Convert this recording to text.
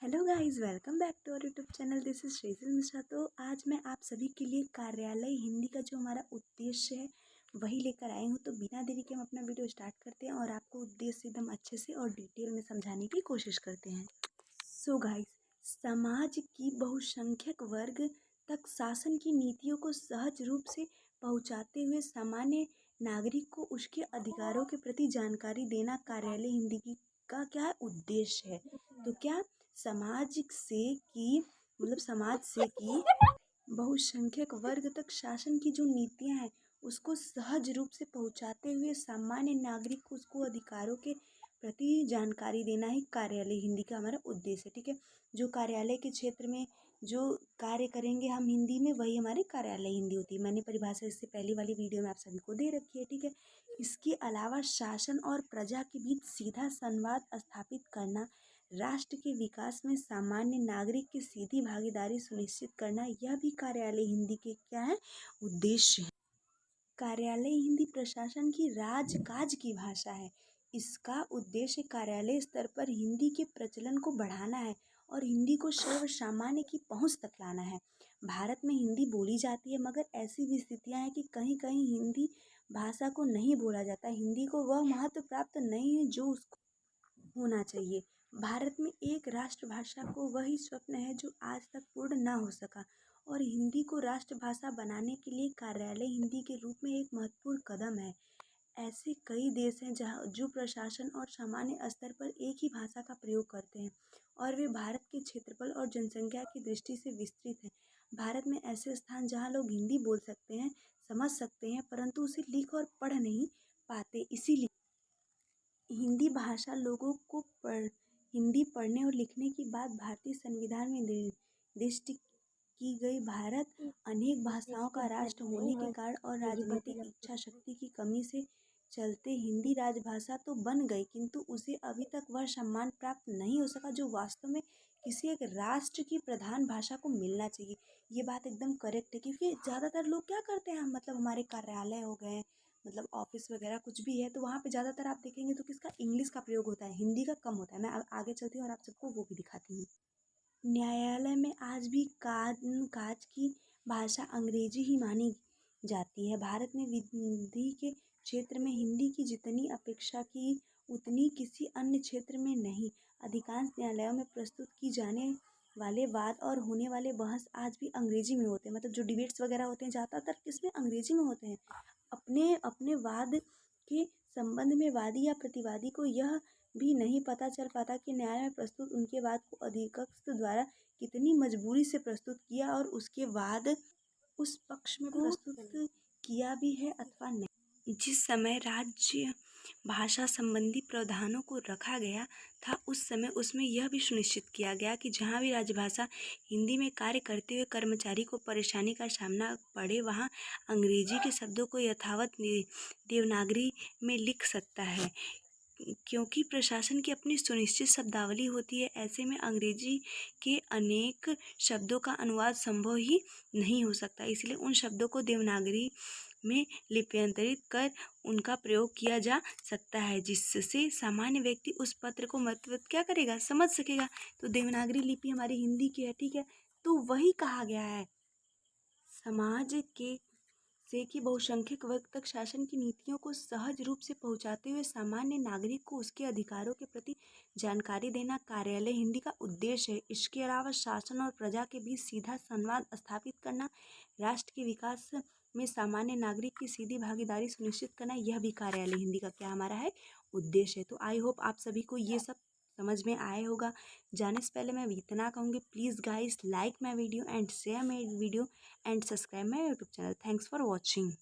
Hello guys, welcome back to our YouTube channel. This is Shrijal Mishra. तो आज मैं आप सभी के लिए कार्यालय हिंदी का जो हमारा उद्देश्य है वही लेकर आई हूँ। तो बिना देरी के हम अपना वीडियो स्टार्ट करते हैं और आपको उद्देश्य एकदम अच्छे से और डिटेल में समझाने की कोशिश करते हैं। सो गाइस, समाज की बहुसंख्यक वर्ग तक शासन की नीतियों को सहज रूप से पहुंचाते हुए सामान्य नागरिक को उसके अधिकारों के प्रति जानकारी देना कार्यालय हिंदी का क्या उद्देश्य है। तो क्या समाज से की बहुसंख्यक वर्ग तक शासन की जो नीतियां हैं उसको सहज रूप से पहुंचाते हुए सामान्य नागरिक को उसको अधिकारों के प्रति जानकारी देना ही कार्यालय हिंदी का हमारा उद्देश्य है। ठीक है, जो कार्यालय के क्षेत्र में जो कार्य करेंगे हम हिंदी में वही हमारी कार्यालय हिंदी होती है। मैंने परिभाषा इससे पहली वाली वीडियो में आप सभी को दे रखी है। ठीक है, इसके अलावा शासन और प्रजा के बीच सीधा संवाद स्थापित करना, राष्ट्र के विकास में सामान्य नागरिक की सीधी भागीदारी सुनिश्चित करना, यह भी कार्यालय हिंदी के क्या है उद्देश्य है। कार्यालय हिंदी प्रशासन की राजकाज की भाषा है। इसका उद्देश्य कार्यालय स्तर पर हिंदी के प्रचलन को बढ़ाना है और हिंदी को सर्व सामान्य की पहुंच तक लाना है। भारत में हिंदी बोली जाती है, मगर ऐसी भी स्थितियां हैं कि कहीं कहीं हिंदी भाषा को नहीं बोला जाता। हिंदी को वह महत्व प्राप्त नहीं है जो उसको होना चाहिए। भारत में एक राष्ट्रभाषा को वही स्वप्न है जो आज तक पूर्ण न हो सका और हिंदी को राष्ट्रभाषा बनाने के लिए कार्यालय हिंदी के रूप में एक महत्वपूर्ण कदम है। ऐसे कई देश हैं जहाँ जो प्रशासन और सामान्य स्तर पर एक ही भाषा का प्रयोग करते हैं और वे भारत के क्षेत्रफल और जनसंख्या की दृष्टि से विस्तृत हैं। भारत में ऐसे स्थान जहाँ लोग हिंदी बोल सकते हैं, समझ सकते हैं, परंतु उसे लिख और पढ़ नहीं पाते। इसीलिए हिंदी भाषा लोगों को हिंदी पढ़ने और लिखने की बात भारतीय संविधान में निर्दिष्ट की गई। भारत अनेक भाषाओं का राष्ट्र होने के कारण और राजनीतिक इच्छा शक्ति की कमी से चलते हिंदी राजभाषा तो बन गई, किंतु उसे अभी तक वह सम्मान प्राप्त नहीं हो सका जो वास्तव में किसी एक राष्ट्र की प्रधान भाषा को मिलना चाहिए। ये बात एकदम करेक्ट है, क्योंकि ज़्यादातर लोग क्या करते हैं, मतलब हमारे कार्यालय हो गए, मतलब ऑफिस वगैरह कुछ भी है, तो वहाँ पे ज़्यादातर आप देखेंगे तो किसका इंग्लिश का प्रयोग होता है, हिंदी का कम होता है। मैं आगे चलती हूँ और आप सबको वो भी दिखाती हूँ। न्यायालय में आज भी काज की भाषा अंग्रेजी ही मानी जाती है। भारत में विधि के क्षेत्र में हिंदी की जितनी अपेक्षा की उतनी किसी अन्य क्षेत्र में नहीं। अधिकांश न्यायालयों में प्रस्तुत की जाने वाले वाद और होने वाले बहस आज भी अंग्रेजी में होते हैं। मतलब जो डिबेट्स वगैरह होते हैं ज़्यादातर किसमें, अंग्रेजी में होते हैं। अपने अपने वाद के संबंध में वादी या प्रतिवादी को यह भी नहीं पता चल पाता कि न्याय में प्रस्तुत उनके वाद को अधिवक्ता द्वारा कितनी मजबूरी से प्रस्तुत किया और उसके वाद उस पक्ष में प्रस्तुत किया भी है अथवा नहीं। जिस समय राज्य भाषा संबंधी प्रावधानों को रखा गया था, उस समय उसमें यह भी सुनिश्चित किया गया कि जहाँ भी राजभाषा हिंदी में कार्य करते हुए कर्मचारी को परेशानी का सामना पड़े, वहाँ अंग्रेजी के शब्दों को यथावत देवनागरी में लिख सकता है। क्योंकि प्रशासन की अपनी सुनिश्चित शब्दावली होती है, ऐसे में अंग्रेजी के अनेक शब्दों का अनुवाद संभव ही नहीं हो सकता। इसलिए उन शब्दों को देवनागरी में लिप्यंतरित कर उनका प्रयोग किया जा सकता है, जिससे सामान्य व्यक्ति उस पत्र को मतलब क्या करेगा, समझ सकेगा। तो देवनागरी लिपि हमारी हिंदी की है। ठीक है, तो वही कहा गया है समाज के से कि बहुसंख्यक वर्ग तक शासन की नीतियों को सहज रूप से पहुंचाते हुए सामान्य नागरिक को उसके अधिकारों के प्रति जानकारी देना कार्यालय हिंदी का उद्देश्य है। इसके अलावा शासन और प्रजा के बीच सीधा संवाद स्थापित करना, राष्ट्र के विकास में सामान्य नागरिक की सीधी भागीदारी सुनिश्चित करना, यह भी कार्यालय हिंदी का क्या हमारा है उद्देश्य है। तो आई होप आप सभी को ये सब समझ में आए होगा। जाने से पहले मैं इतना कहूँगी, please guys like my video and share my video and subscribe my YouTube channel. Thanks for watching.